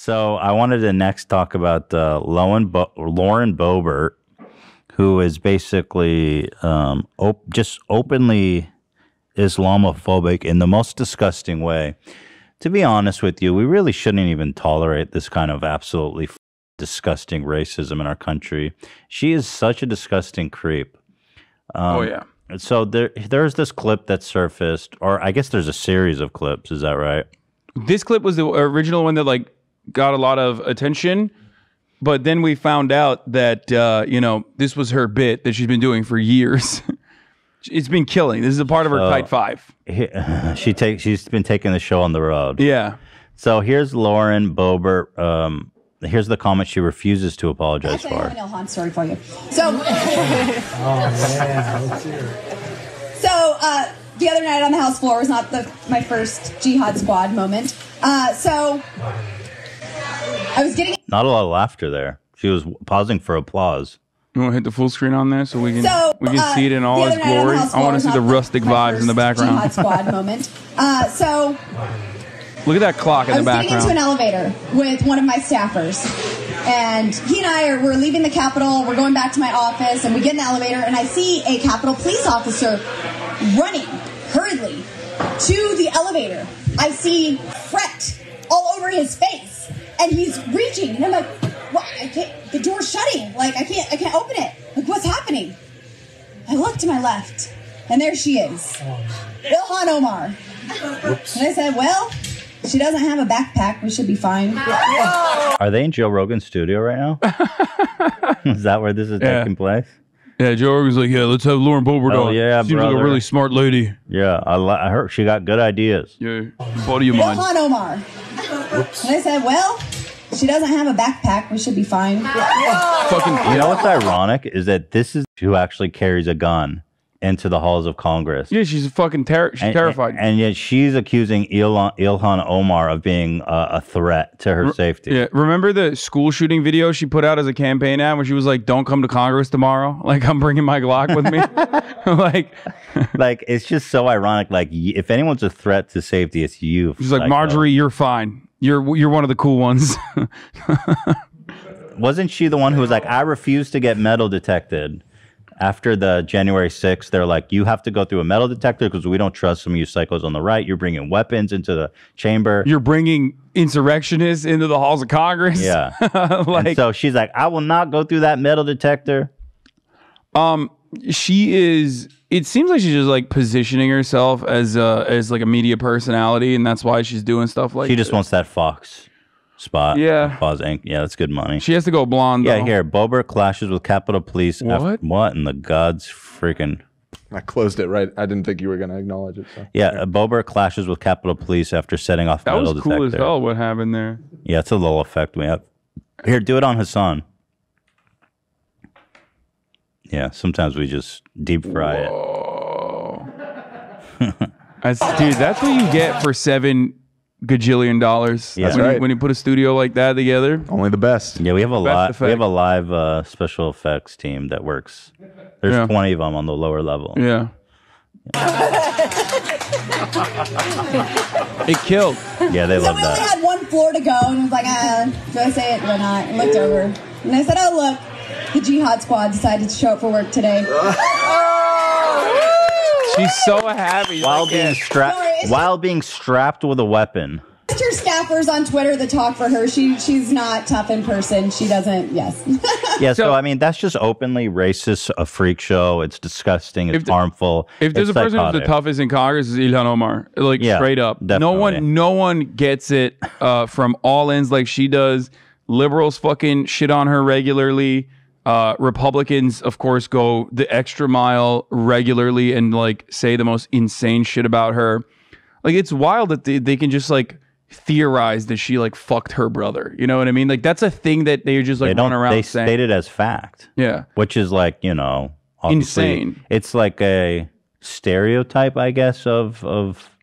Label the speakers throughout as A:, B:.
A: So I wanted to next talk about Lauren Boebert, who is basically just openly Islamophobic in the most disgusting way. To be honest with you, we really shouldn't even tolerate this kind of absolutely disgusting racism in our country. She is such a disgusting creep.
B: Oh, yeah.
A: So there's this clip that surfaced, or I guess there's a series of clips. Is that right?
B: This clip was the original one that like got a lot of attention, but then we found out that this was her bit that she's been doing for years. It's been killing. This is a part of her tight five.
A: She's been taking the show on the road.
B: Yeah.
A: So here's Lauren Boebert. Here's the comment she refuses to apologize for.
C: I have an Ilhan story for you. So, the other night on the house floor was not my first Jihad Squad moment. So I was getting
A: not a lot of laughter there. She was pausing for applause.
B: You want to hit the full screen on there so we can see it in all its glory? I want to see the rustic vibes in the background.
C: Jihad Squad moment.
B: Look at that clock in the background.
C: I was getting into an elevator with one of my staffers, and he and I we're leaving the Capitol. We're going back to my office, and we get in the elevator, and I see a Capitol police officer running hurriedly to the elevator. I see fret all over his face, and he's reaching, and I'm like, "What? I can't. The door's shutting. Like I can't open it. Like what's happening?" I look to my left, and there she is, Ilhan Omar. Oops. And I said, "Well, she doesn't have a backpack. We should be fine."
A: Are they in Joe Rogan's studio right now? Is that where this is taking place?
B: Yeah, Joe Rogan's like, yeah, let's have Lauren Boebert on.
A: Yeah,
B: seems like a really smart lady.
A: Yeah, I heard she got good ideas.
B: Yeah, body of mine.
C: Ilhan Omar. Oops. And I said, "Well, she doesn't have a backpack. We should be fine."
A: Fucking, you know what's ironic is that this is who actually carries a gun into the halls of Congress.
B: Yeah, she's fucking terrified.
A: And yet she's accusing Ilhan Omar of being a threat to her safety.
B: Yeah, remember the school shooting video she put out as a campaign ad where she was like, "Don't come to Congress tomorrow. Like, I'm bringing my Glock with me." like,
A: it's just so ironic. Like, if anyone's a threat to safety, it's you.
B: She's like, "Marjorie, you're fine. You're one of the cool ones."
A: Wasn't she the one who was like, "I refuse to get metal detected"? After the January 6th, they're like, you have to go through a metal detector because we don't trust some of you psychos on the right. You're bringing weapons into the chamber.
B: You're bringing insurrectionists into the halls of Congress.
A: Yeah. And so she's like, I will not go through that metal detector.
B: She is, it seems like she's just like positioning herself as like a media personality, and that's why she's doing stuff like
A: She just wants that Fox spot.
B: Yeah.
A: Fox Inc. Yeah, that's good money.
B: She has to go blonde, though.
A: Yeah, here. Boebert clashes with Capitol Police. What in the God's freaking...
D: I closed it right. I didn't think you were going to acknowledge it. So.
A: Yeah, Boebert clashes with Capitol Police after setting off metal detector.
B: That was cool as hell what happened there.
A: Yeah, it's a little effect we have. Here, do it on Hassan. Yeah, sometimes we just deep fry it.
B: Dude, that's what you get for $7 gajillion.
A: Yeah.
B: That's when you put a studio like that together.
D: Only the best.
A: Yeah, we have a live special effects team that works. There's 20 of them on the lower level.
B: Yeah. It killed.
A: Yeah, they love
C: we
A: that.
C: only had one floor to go, and was like, do I say it or not? And looked over, and I said, "Oh look, the Jihad Squad decided to show up for work today."
B: She's so happy.
A: While being strapped with a weapon.
C: It's her staffers on Twitter that talk for her. She's not tough in person. She doesn't. Yes.
A: Yeah. So I mean, that's just openly racist, a freak show. It's disgusting. It's harmful.
B: If there's a person who's the toughest in Congress, is Ilhan Omar. Like straight up.
A: Definitely.
B: No one gets it from all ends like she does. Liberals fucking shit on her regularly. Republicans, of course, go the extra mile regularly and like say the most insane shit about her. Like, it's wild that they can just like theorize that she like fucked her brother. You know what I mean? Like, that's a thing that they just like run around saying.
A: They state it as fact.
B: Yeah.
A: Which is like, you know,
B: insane.
A: It's like a stereotype, I guess, of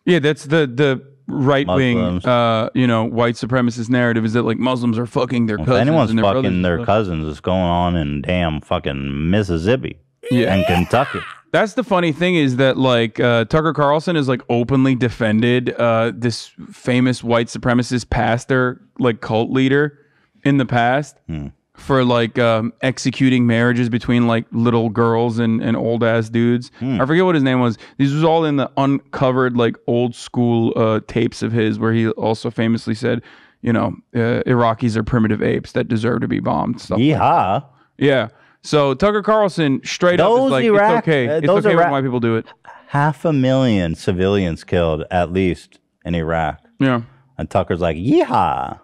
B: yeah, that's the right-wing, white supremacist narrative is that like Muslims are fucking their cousins.
A: If anyone's
B: and
A: fucking their cousins, it's going on in damn fucking Mississippi and Kentucky.
B: That's the funny thing is that like Tucker Carlson has like openly defended this famous white supremacist pastor like cult leader in the past for like executing marriages between like little girls and old ass dudes. I forget what his name was. This was all in the uncovered like old school tapes of his, where he also famously said, you know, Iraqis are primitive apes that deserve to be bombed. Stuff like
A: Yeehaw.
B: yeah. So Tucker Carlson straight up is like,
A: Iraq,
B: it's okay. It's okay when white people do it.
A: 500,000 civilians killed at least in Iraq.
B: Yeah.
A: And Tucker's like, yeehaw.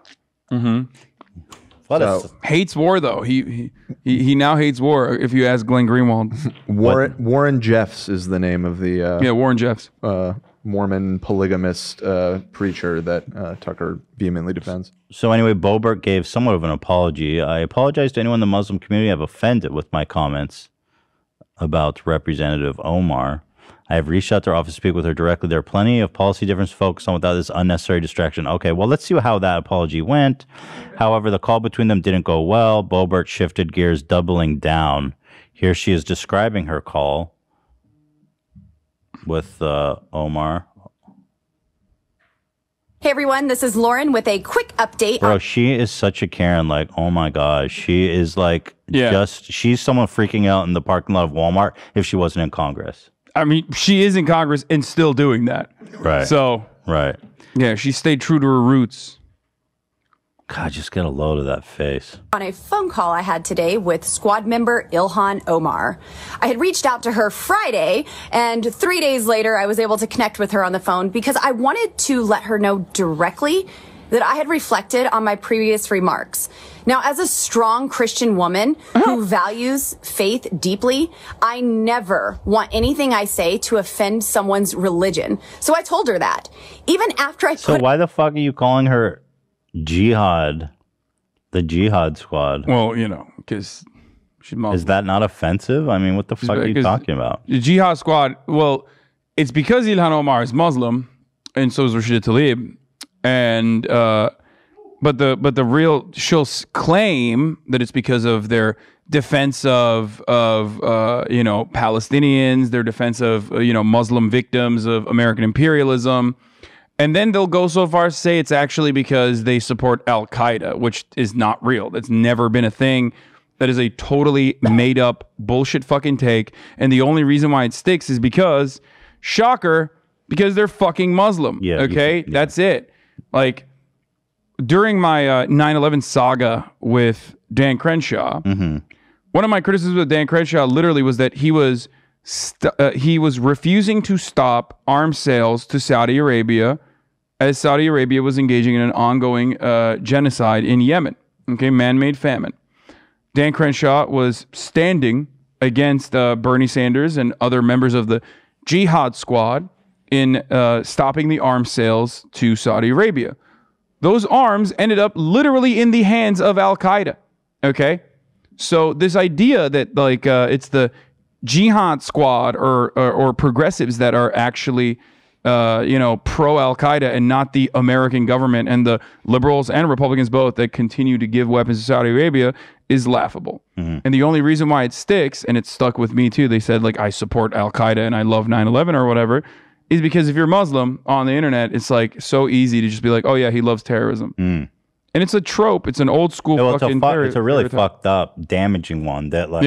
B: Hates war though. He now hates war. If you ask Glenn Greenwald.
D: Warren Jeffs is the name of the
B: Warren Jeffs.
D: Mormon polygamist preacher that Tucker vehemently defends.
A: So anyway, Boebert gave somewhat of an apology. I apologize to anyone in the Muslim community I've offended with my comments about Representative Omar. I have reached out to her office to speak with her directly. There are plenty of policy differences to focus on without this unnecessary distraction. Okay, well, let's see how that apology went. However, the call between them didn't go well. Boebert shifted gears, doubling down. Here she is describing her call with Omar.
E: Hey everyone, this is Lauren with a quick update.
A: Bro, she is such a Karen. Like, oh my gosh. She is like, she's someone freaking out in the parking lot of Walmart if she wasn't in Congress.
B: I mean, she is in Congress and still doing that.
A: Right.
B: So,
A: right.
B: Yeah, she stayed true to her roots.
A: God, just get a load of that face.
E: On a phone call I had today with squad member Ilhan Omar. I had reached out to her Friday, and 3 days later, I was able to connect with her on the phone because I wanted to let her know directly that I had reflected on my previous remarks. Now, as a strong Christian woman who values faith deeply, I never want anything I say to offend someone's religion. So I told her that. Even after I
A: So why the fuck are you calling her Jihad, the Jihad Squad?
B: Well, you know, because she's Muslim.
A: Is that not offensive? I mean, what the fuck are you talking about?
B: The Jihad Squad, well, it's because Ilhan Omar is Muslim, and so is Rashida Tlaib. And but the real, she'll claim that it's because of their defense of you know, Palestinians, their defense of you know, Muslim victims of American imperialism, and then they'll go so far as to say it's actually because they support Al Qaeda, which is not real. That's never been a thing. That is a totally made up bullshit fucking take, and the only reason why it sticks is because, shocker, because they're fucking Muslim. Yeah. Okay, that's it. Like, during my 9/11 saga with Dan Crenshaw, one of my criticisms of Dan Crenshaw literally was that he was refusing to stop arms sales to Saudi Arabia as Saudi Arabia was engaging in an ongoing genocide in Yemen. Okay, man-made famine. Dan Crenshaw was standing against Bernie Sanders and other members of the Jihad Squad in stopping the arms sales to Saudi Arabia. Those arms ended up literally in the hands of Al Qaeda. Okay, so this idea that like it's the Jihad Squad or progressives that are actually you know, pro Al Qaeda and not the American government and the liberals and Republicans both that continue to give weapons to Saudi Arabia is laughable. And the only reason why it sticks, and it stuck with me too, they said like I support Al Qaeda and I love 9/11 or whatever, is because if you're Muslim on the internet, it's like so easy to just be like, oh yeah, he loves terrorism. And it's a trope. It's an old school fucking
A: it's a really fucked up, damaging one that like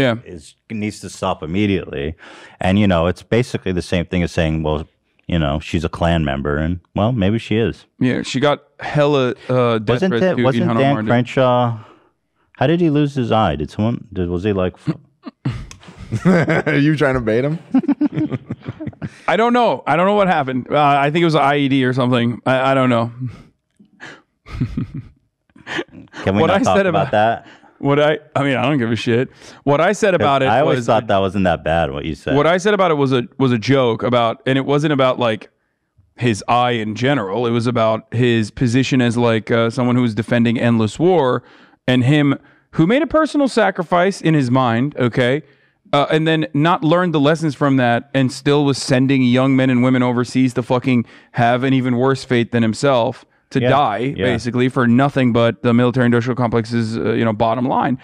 A: needs to stop immediately. And you know, it's basically the same thing as saying, well, you know, she's a Klan member, and well, maybe she is. Yeah,
B: she got hella
A: wasn't Dan Crenshaw? How did he lose his eye? Was he like
D: Are you trying to bait him?
B: I don't know. I don't know what happened. I think it was an IED or something. I don't know.
A: Can we not talk about that?
B: I mean, I don't give a shit. What I said about it,
A: I always thought that wasn't that bad. What you said.
B: What I said about it was a joke about, and it wasn't about like his eye in general. It was about his position as like someone who was defending endless war, and him who made a personal sacrifice in his mind. Okay. And then not learned the lessons from that and still was sending young men and women overseas to fucking have an even worse fate than himself, to die, basically, for nothing but the military-industrial complex's you know, bottom line.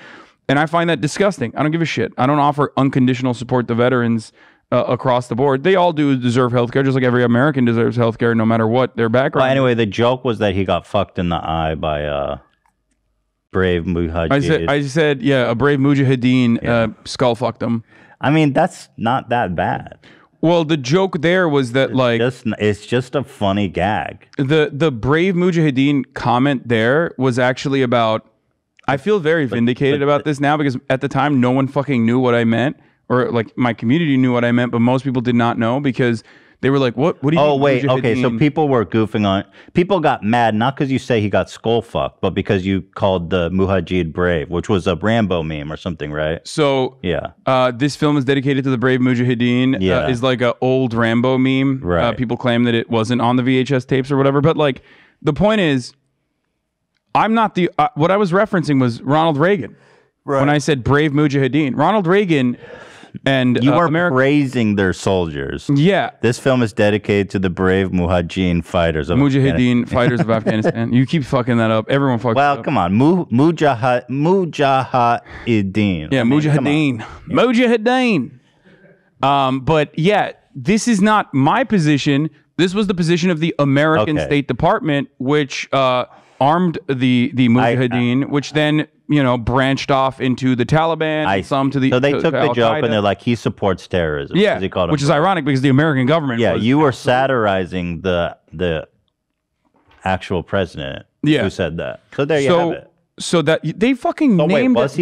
B: And I find that disgusting. I don't give a shit. I don't offer unconditional support to veterans across the board. They all do deserve healthcare, just like every American deserves healthcare, no matter what their background.
A: Well, anyway, the joke was that he got fucked in the eye by brave mujahideen.
B: I said, yeah, a brave mujahideen skull fucked him.
A: I mean, that's not that bad.
B: Well, the joke there was that
A: It's just a funny gag.
B: The brave mujahideen comment there was actually about. I feel very vindicated about this now because at the time no one fucking knew what I meant, or like my community knew what I meant, but most people did not know because they were like, "What do you?"
A: Oh
B: mean,
A: wait, okay. So
B: mujahideen?"
A: people were goofing on. People got mad not because you say he got skull fucked, but because you called the mujahid brave, which was a Rambo meme or something, right?
B: So
A: yeah,
B: this film is dedicated to the brave mujahideen.
A: Yeah.
B: Is like a old Rambo meme.
A: Right.
B: People claim that it wasn't on the VHS tapes or whatever, but like the point is, I'm not the. What I was referencing was Ronald Reagan. Right. When I said brave mujahideen, Ronald Reagan. And
A: you weren't praising their soldiers.
B: Yeah.
A: This film is dedicated to the brave mujahideen fighters of
B: Mujahideen fighters of Afghanistan. You keep fucking that up. Everyone fucks
A: well,
B: it up.
A: come on. Mujahideen.
B: Yeah, mujahideen. Mujahideen. But yeah, this is not my position. This was the position of the American State Department, which armed the mujahideen, which then branched off into the Taliban. And some to the
A: so they took the joke and they're like, he supports terrorism.
B: Yeah,
A: he called
B: which is ironic because the American government.
A: Yeah, you were satirizing the actual president.
B: Yeah.
A: Who said that? So there you have it.
B: So that they fucking named.
A: Was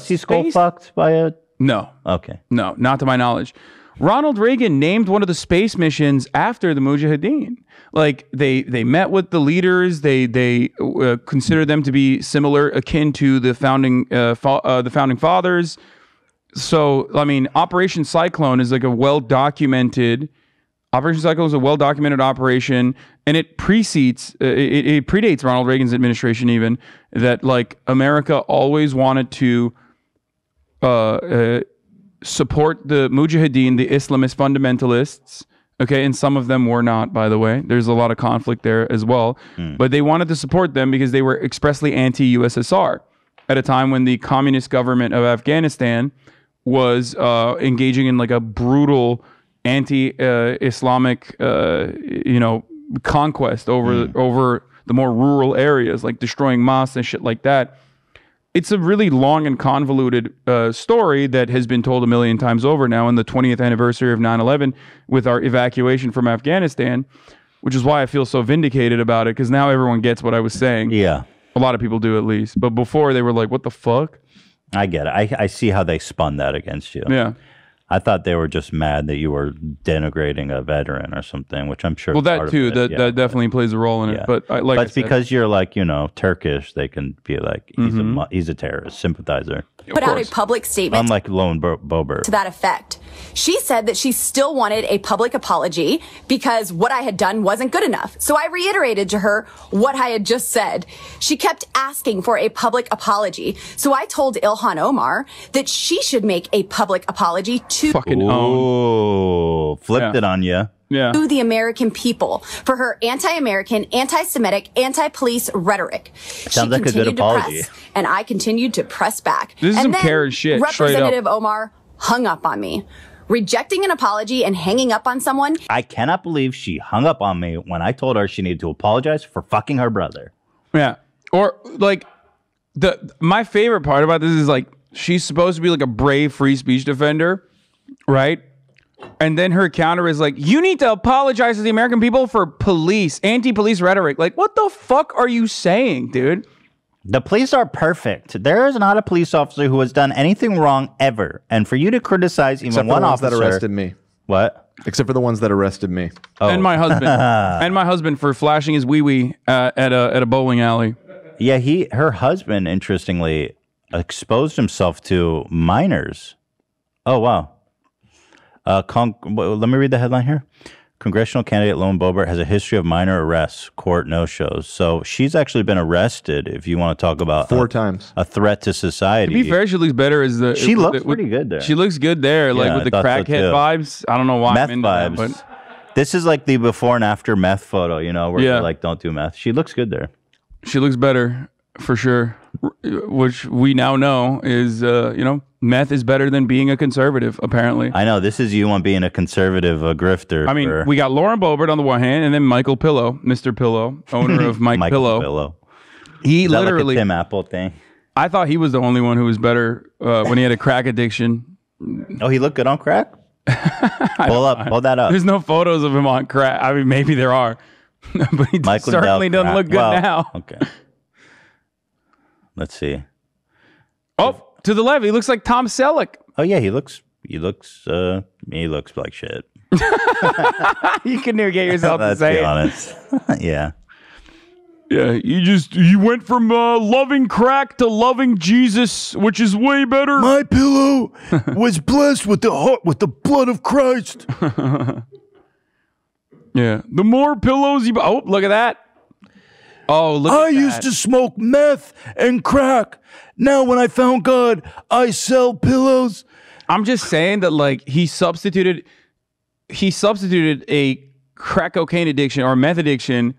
A: he skull fucked by a?
B: No.
A: Okay.
B: No, not to my knowledge. Ronald Reagan named one of the space missions after the Mujahideen. Like they met with the leaders. They consider them to be similar, akin to the founding fathers. So I mean, Operation Cyclone is like a well-documented. Operation Cyclone is a well-documented operation, and it precedes. It predates Ronald Reagan's administration even. That like America always wanted to. Support the Mujahideen, the Islamist fundamentalists. Okay, and some of them were not, by the way. There's a lot of conflict there as well. But they wanted to support them because they were expressly anti-USSR at a time when the communist government of Afghanistan was engaging in like a brutal anti-Islamic, conquest over the more rural areas, like destroying mosques and shit like that. It's a really long and convoluted story that has been told a million times over now in the 20th anniversary of 9/11 with our evacuation from Afghanistan, which is why I feel so vindicated about it because now everyone gets what I was saying.
A: Yeah.
B: A lot of people do at least. But before they were like, what the fuck?
A: I get it. I see how they spun that against you.
B: Yeah.
A: I thought they were just mad that you were denigrating a veteran or something, which I'm sure.
B: Well, that too. That definitely plays a role in it. But
A: but because you're like Turkish, they can be like he's a terrorist sympathizer.
E: Put out a public statement.
A: Unlike Lone Boebert.
E: To that effect. She said that she still wanted a public apology because what I had done wasn't good enough. So I reiterated to her what I had just said. She kept asking for a public apology. So I told Ilhan Omar that she should make a public apology to
A: flipped it on you.
B: Yeah.
E: To the American people for her anti-American, anti-Semitic, anti-police rhetoric.
A: Sounds like a good apology.
E: And I continued to press back.
B: This is
E: and
B: some
E: then
B: Karen shit,
E: Representative Omar hung up on me. Rejecting an apology and hanging up on someone.
A: I cannot believe she hung up on me when I told her she needed to apologize for fucking her brother.
B: Yeah. Or like my favorite part about this is like she's supposed to be like a brave free speech defender, right? And then her counter is like, you need to apologize to the American people for anti-police rhetoric. Like, what the fuck are you saying, dude?
A: The police are perfect. There is not a police officer who has done anything wrong ever. And for you to criticize even one officer
D: that arrested me.
A: What?
D: Except for the ones that arrested me.
B: And my husband. And my husband for flashing his wee-wee at a bowling alley.
A: Yeah, her husband, interestingly, exposed himself to minors. Oh, wow. Let me read the headline here. Congressional candidate Lone Boebert has a history of minor arrests, court no-shows. So she's actually been arrested, if you want to talk about
D: 4 times.
A: A threat to society.
B: To be fair, she looks better as the...
A: She looks pretty good there.
B: She looks good there, like with the crackhead vibes. I don't know why
A: meth
B: I'm into
A: vibes.
B: that, but...
A: This is like the before and after meth photo, where they're like, don't do meth. She looks good there.
B: She looks better, for sure. which we now know is, meth is better than being a conservative, apparently.
A: I know this is you on being a conservative grifter.
B: I mean, we got Lauren Boebert on the one hand, and then Michael Pillow, Mr. Pillow, owner of Mike Pillow. He
A: is that
B: literally,
A: like a Tim Apple thing.
B: I thought he was the only one who was better when he had a crack addiction.
A: Oh, he looked good on crack? Pull that up.
B: There's no photos of him on crack. I mean, maybe there are, but he certainly doesn't look good now.
A: Okay. Let's see.
B: Oh, to the left, he looks like Tom Selleck.
A: Oh yeah, he looks like shit.
B: You can never get yourself to say
A: it. Honest. Yeah.
B: Yeah, you went from loving crack to loving Jesus, which is way better.
A: My pillow was blessed with the blood of Christ.
B: Yeah, the more pillows you... Oh, look at that. Oh, look at that. I
A: used to smoke meth and crack. Now when I found God, I sell pillows.
B: I'm just saying that, like, he substituted a crack cocaine addiction or meth addiction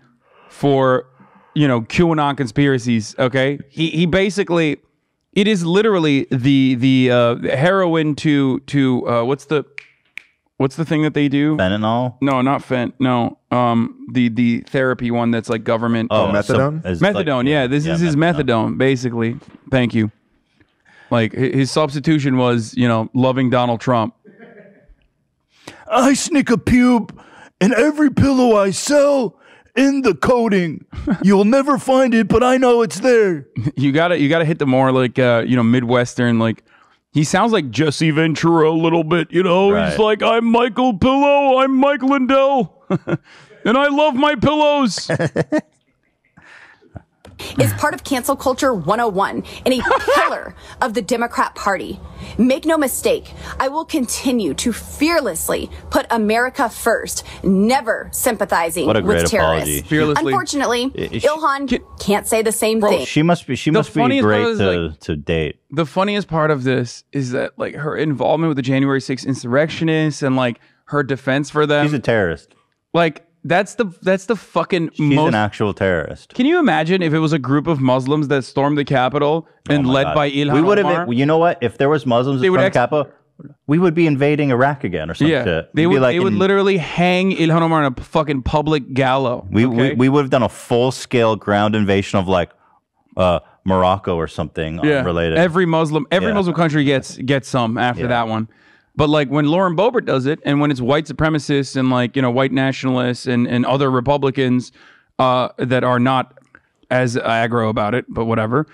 B: for... QAnon conspiracies. Okay, he basically, it is literally the heroin to what's the thing that they do?
A: Fentanyl?
B: No, not fent. No, the therapy one that's like government.
D: Oh, methadone.
B: Methadone. Yeah, this is his methadone, basically. Thank you. Like his substitution was, loving Donald Trump.
A: I sneak a pube in every pillow I sell. In the coding, you'll never find it, but I know it's there.
B: You gotta hit the more like Midwestern, like he sounds like Jesse Ventura a little bit,
A: Right.
B: He's like, I'm Michael Pillow, I'm Mike Lindell, and I love my pillows.
E: Is part of cancel culture 101 and a pillar of the Democrat Party. Make no mistake, I will continue to fearlessly put America first, never sympathizing
A: What a great
E: with terrorists.
A: apology.
B: Fearlessly.
E: Unfortunately, Ilhan can't say the same thing.
A: She must be great to date.
B: The funniest part of this is that like her involvement with the January 6th insurrectionists and like her defense for them.
A: She's a terrorist.
B: Like that's the fucking
A: She's an actual terrorist.
B: Can you imagine if it was a group of Muslims that stormed the Capitol and led by Ilhan
A: We would
B: Omar?
A: have. You know what? If there was Muslims that stormed the Capitol, we would be invading Iraq again or some shit.
B: They would literally hang Ilhan Omar in a fucking public gallows.
A: We would have done a full scale ground invasion of like Morocco or something related.
B: Every Muslim country gets some after that one. But like when Lauren Boebert does it, and when it's white supremacists and like white nationalists and other Republicans that are not as aggro about it, but whatever,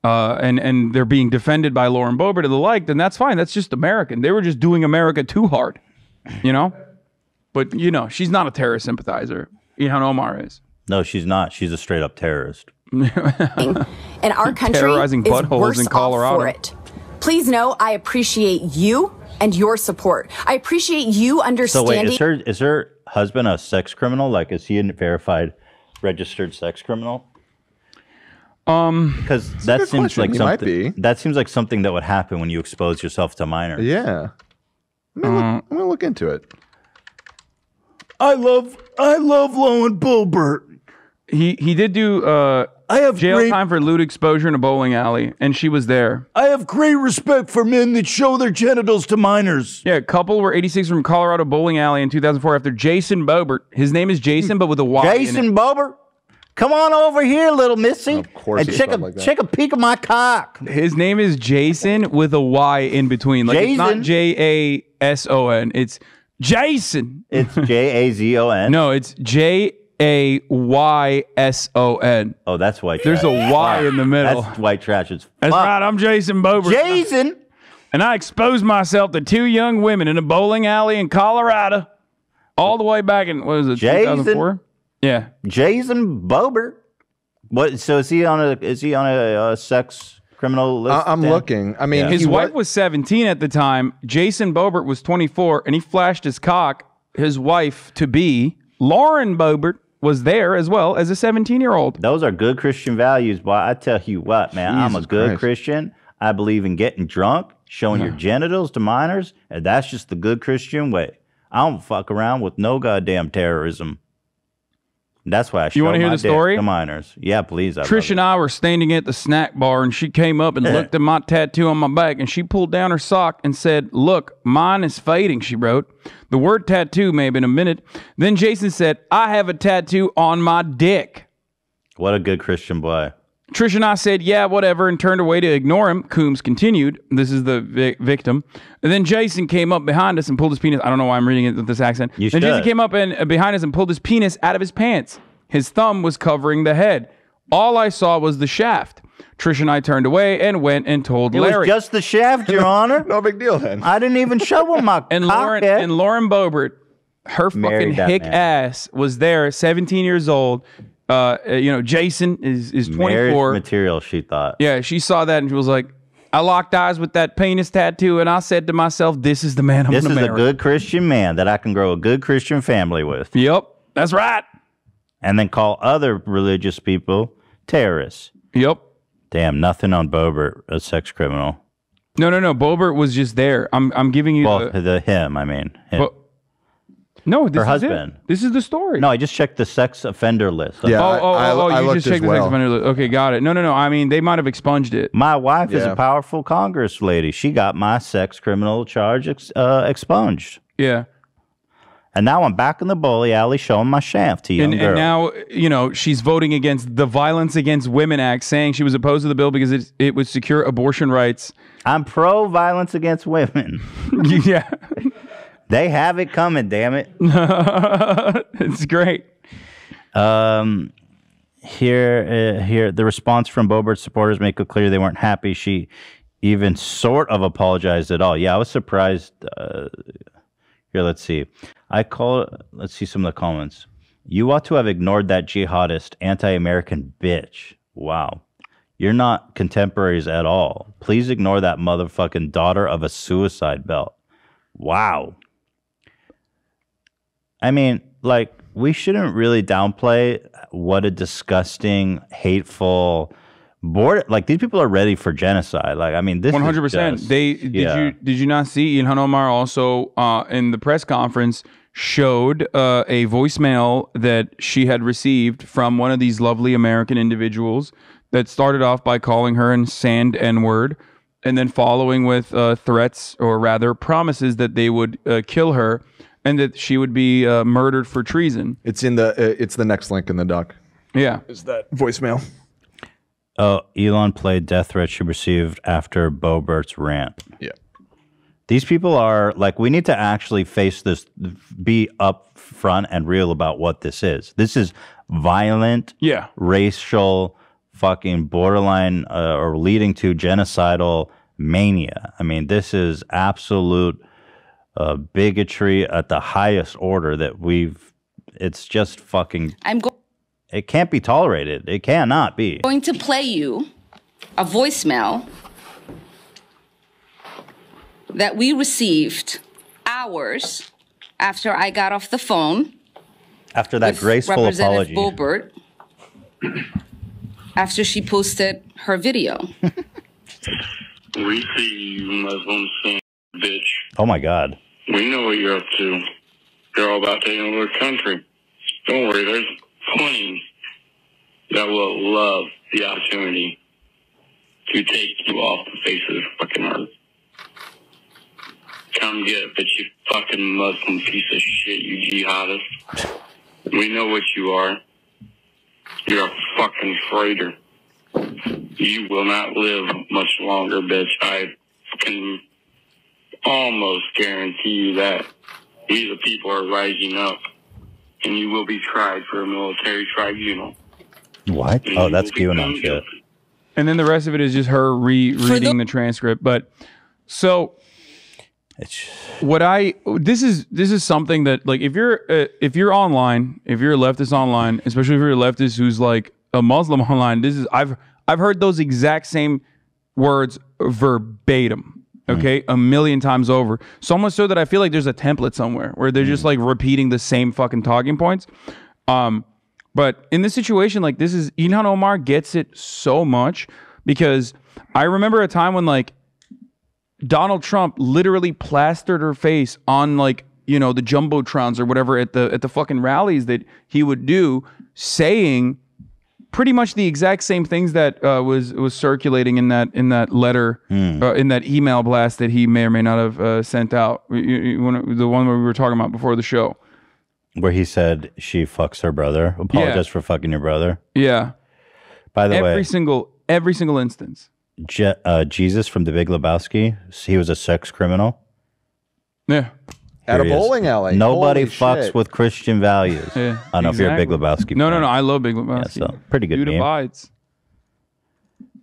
B: and they're being defended by Lauren Boebert and the like, then that's fine. That's just American. They were just doing America too hard, But she's not a terrorist sympathizer. Ilhan Omar is.
A: No, she's not. She's a straight up terrorist.
E: And our country
B: Terrorizing
E: is
B: buttholes
E: worse
B: in Colorado.
E: off for it. Please know I appreciate you and your support. I appreciate you understanding.
A: So wait, is her husband a sex criminal? Like, is he a verified registered sex criminal? Because that seems like something. That seems like something that would happen when you expose yourself to minors.
D: Yeah, I'm gonna look into it.
A: I love Lauren Boebert.
B: He did do
A: I have
B: jail time for lewd exposure in a bowling alley, and she was there.
A: I have great respect for men that show their genitals to minors.
B: Yeah, a couple were 86 from Colorado bowling alley in 2004 after Jason Boebert. His name is Jason, but with a Y.
A: Jason Boebert? Come on over here, little missy.
D: Of course,
A: and check a peek of my cock.
B: His name is Jason with a Y in between. Like
A: Jason?
B: It's not Jason. It's Jason.
A: It's Jazon.
B: No, it's Jayon.
A: Oh, that's white.
B: There's
A: trash.
B: a Y in the middle.
A: That's white trash.
B: That's right. I'm Jason Boebert.
A: Jason.
B: And I exposed myself to two young women in a bowling alley in Colorado, all the way back in 2004? Yeah,
A: Jason Boebert. What? So is he on a sex criminal list?
D: I'm looking. I mean,
B: his wife was 17 at the time. Jason Boebert was 24, and he flashed his cock. His wife to be Lauren Boebert was there as well as a 17-year-old.
A: Those are good Christian values, boy. I tell you what, man. I'm a good Christian. I believe in getting drunk, showing your genitals to minors, and that's just the good Christian way. I don't fuck around with no goddamn terrorism. That's why I
B: You want to hear the story?
A: To minors. Yeah, please.
B: Trish and I were standing at the snack bar, and she came up and looked at my tattoo on my back, and she pulled down her sock and said, "Look, mine is fading," she wrote. The word tattoo may have been omitted. Then Jason said, "I have a tattoo on my dick."
A: What a good Christian boy.
B: Trish and I said, "Yeah, whatever," and turned away to ignore him. Coombs continued. This is the victim. And then Jason came up behind us and pulled his penis. I don't know why I'm reading it with this accent.
A: Then
B: Jason came up and behind us and pulled his penis out of his pants. His thumb was covering the head. All I saw was the shaft. Trish and I turned away and went and told Larry.
A: It was just the shaft, Your Honor.
D: No big deal then.
A: I didn't even show him my
B: and Lauren Boebert, her fucking hick ass was there, 17 years old. Jason is 24.
A: Marriage material, she thought.
B: Yeah, she saw that and she was like, I locked eyes with that penis tattoo, and I said to myself, this is the man I'm going to marry.
A: This is a good Christian man that I can grow a good Christian family with.
B: Yep, that's right.
A: And then call other religious people terrorists.
B: Yep.
A: Damn, nothing on Boebert, a sex criminal.
B: No. Boebert was just there. I'm giving you
A: him.
B: No, this
A: her
B: is
A: husband.
B: It. This is the story.
A: No, I just checked the sex offender list.
D: Yeah,
B: you just checked the sex offender list. Okay, got it. No. I mean, they might have expunged it.
A: My wife is a powerful Congress lady. She got my sex criminal charge expunged.
B: Yeah.
A: And now I'm back in the bowling alley showing my shaft to young girls.
B: And now, she's voting against the Violence Against Women Act, saying she was opposed to the bill because it would secure abortion rights.
A: I'm pro-violence against women.
B: Yeah.
A: They have it coming, damn it.
B: It's great.
A: Here, the response from Boebert's supporters make it clear they weren't happy she even sort of apologized at all. Yeah, I was surprised. Here, let's see. Let's see some of the comments. You ought to have ignored that jihadist, anti-American bitch. Wow. You're not contemporaries at all. Please ignore that motherfucking daughter of a suicide belt. Wow. I mean, like, we shouldn't really downplay what a disgusting, hateful border. Like, these people are ready for genocide. Like, I mean, this
B: 100%.
A: is just,
B: Did you not see Ilhan Omar also in the press conference showed a voicemail that she had received from one of these lovely American individuals that started off by calling her an sand N-word and then following with threats, or rather promises that they would kill her and that she would be murdered for treason.
D: It's in it's the next link in the doc.
B: Yeah.
D: Is that voicemail?
A: Oh, Elon played death threats she received after Boebert's rant.
D: Yeah.
A: These people are like, we need to actually face this, be upfront and real about what this is. This is violent, racial, fucking borderline, or leading to genocidal mania. I mean, this is absolute bigotry at the highest order that it's just fucking, it can't be tolerated. It cannot be.
F: I'm going to play you a voicemail that we received hours after I got off the phone.
A: After that graceful apology.
F: Boebert, after she posted her video.
G: We see you, Muslim sin, bitch.
A: Oh my God.
G: We know what you're up to. You're all about taking over the country. Don't worry, there's plenty that will love the opportunity to take you off the face of the fucking earth. Come get it, bitch, you fucking Muslim piece of shit, you jihadist. We know what you are. You're a fucking traitor. You will not live much longer, bitch. I can almost guarantee you that. We the people are rising up, and you will be tried for a military tribunal.
A: What?
G: And
A: oh, that's QAnon shit.
B: And then the rest of it is just her reading the transcript. But so this is something that, like, if you're online, if you're a leftist online, especially if you're a leftist who's like a Muslim online, I've heard those exact same words verbatim. Okay, a million times over. So much so that I feel like there's a template somewhere where they're just like repeating the same fucking talking points. But in this situation, like, this is, Ilhan Omar gets it so much, because I remember a time when, like, Donald Trump literally plastered her face on, like, the jumbotrons or whatever at the fucking rallies that he would do, saying pretty much the exact same things that was circulating in that letter, in that email blast that he may or may not have sent out. The one where we were talking about before the show,
A: where he said she fucks her brother. Apologize for fucking your brother.
B: Yeah.
A: By the way,
B: every single instance.
A: Jesus from The Big Lebowski, he was a sex criminal.
B: Yeah.
D: At a bowling alley.
A: Nobody
D: Holy
A: fucks
D: shit.
A: with Christian values.
B: Yeah,
A: I don't know if you're a Big Lebowski
B: No,
A: fan.
B: no, I love Big Lebowski.
A: Yeah, so pretty good
B: Dude
A: meme.
B: abides.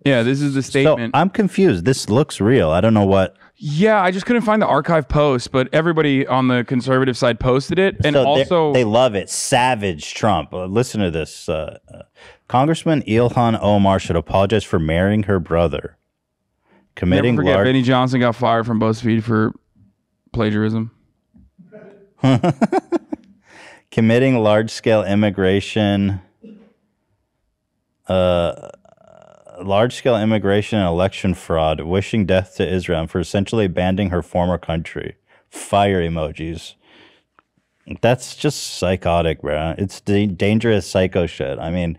B: Yeah, this is the statement.
A: So I'm confused. This looks real. I don't know what.
B: Yeah, I just couldn't find the archive post, but everybody on the conservative side posted it. And
A: So
B: also...
A: they love it. Savage Trump. Listen to this. Congressman Ilhan Omar should apologize for marrying her brother. Committing
B: Never forget, Benny Johnson got fired from BuzzFeed for plagiarism.
A: Committing large-scale immigration, large-scale immigration and election fraud, wishing death to Israel, and for essentially abandoning her former country. Fire emojis. That's just psychotic, bro. It's dangerous psycho shit. I mean,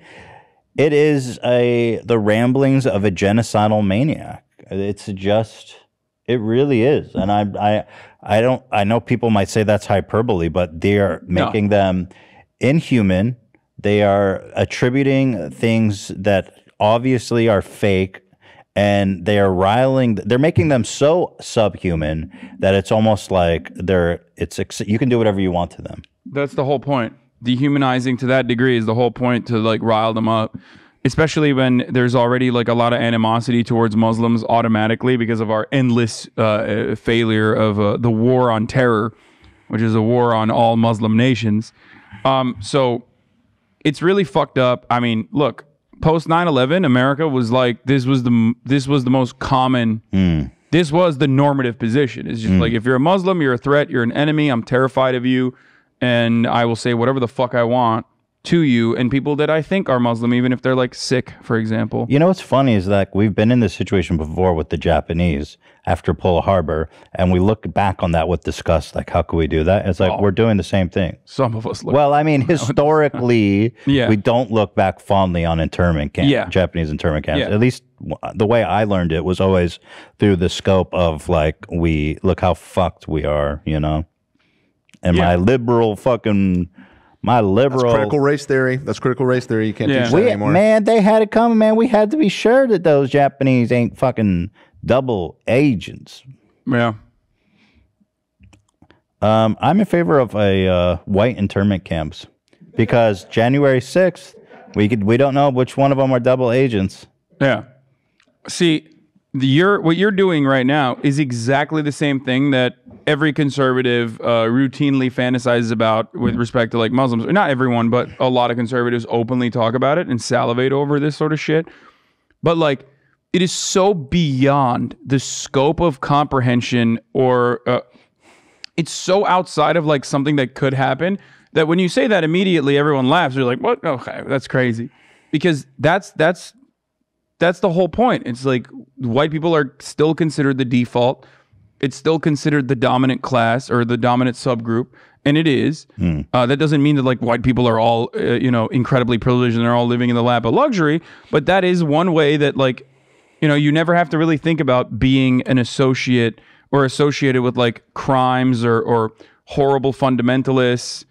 A: it is the ramblings of a genocidal maniac. It's just, it really is. And I know people might say that's hyperbole, but they are making them inhuman. They are attributing things that obviously are fake, and they're making them so subhuman that it's almost like you can do whatever you want to them.
B: That's the whole point. Dehumanizing to that degree is the whole point, to like rile them up, especially when there's already like a lot of animosity towards Muslims automatically because of our endless failure of the war on terror, which is a war on all Muslim nations. So it's really fucked up. I mean, look, post 9/11, America was like, this was the most common. This was the normative position. It's just like, if you're a Muslim, you're a threat, you're an enemy, I'm terrified of you, and I will say whatever the fuck I want to you and people that I think are Muslim, even if they're like sick, for example.
A: You know what's funny is that we've been in this situation before with the Japanese after Pearl Harbor, and we look back on that with disgust, like, how could we do that? It's like, we're doing the same thing.
B: Some of us look.
A: Well, I mean, historically, we don't look back fondly on internment camps, Japanese internment camps. At least the way I learned it was always through the scope of, like, look how fucked we are, you know? And my liberal fucking... That's
D: critical race theory. That's critical race theory. You can't teach that anymore.
A: Man, they had it coming, man. We had to be sure that those Japanese ain't fucking double agents.
B: Yeah.
A: I'm in favor of a white internment camps because January 6th, we don't know which one of them are double agents.
B: Yeah. See, what you're doing right now is exactly the same thing that every conservative routinely fantasizes about with respect to like Muslims. Or not everyone, but a lot of conservatives openly talk about it and salivate over this sort of shit. But like, it is so beyond the scope of comprehension, or it's so outside of like something that could happen, that when you say that, immediately everyone laughs. You're like, what? Okay, that's crazy. Because that's the whole point. It's like white people are still considered the default. It's still considered the dominant class or the dominant subgroup, and it is. That doesn't mean that like white people are all incredibly privileged and they're all living in the lap of luxury. But that is one way that like you never have to really think about being an associate or associated with like crimes or horrible fundamentalists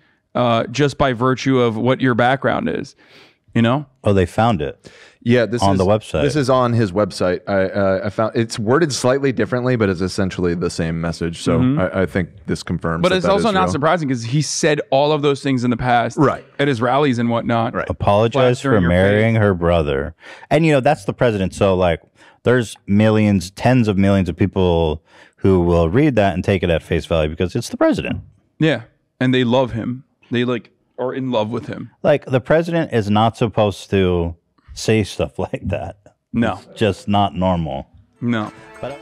B: just by virtue of what your background is. You know?
A: Oh, they found it.
D: Yeah, this
A: on
D: is
A: the website.
D: This is on his website. I found it's worded slightly differently, but it's essentially the same message. So I think this confirms.
B: But it's also not surprising because he said all of those things in the past,
D: right,
B: at his rallies and whatnot.
D: Right.
A: Apologize for marrying her brother, and that's the president. So like, there's millions, tens of millions of people who will read that and take it at face value because it's the president.
B: Yeah, and they love him. They like are in love with him.
A: Like, the president is not supposed to say stuff like that.
B: No.
A: It's just not normal.
B: No.
A: But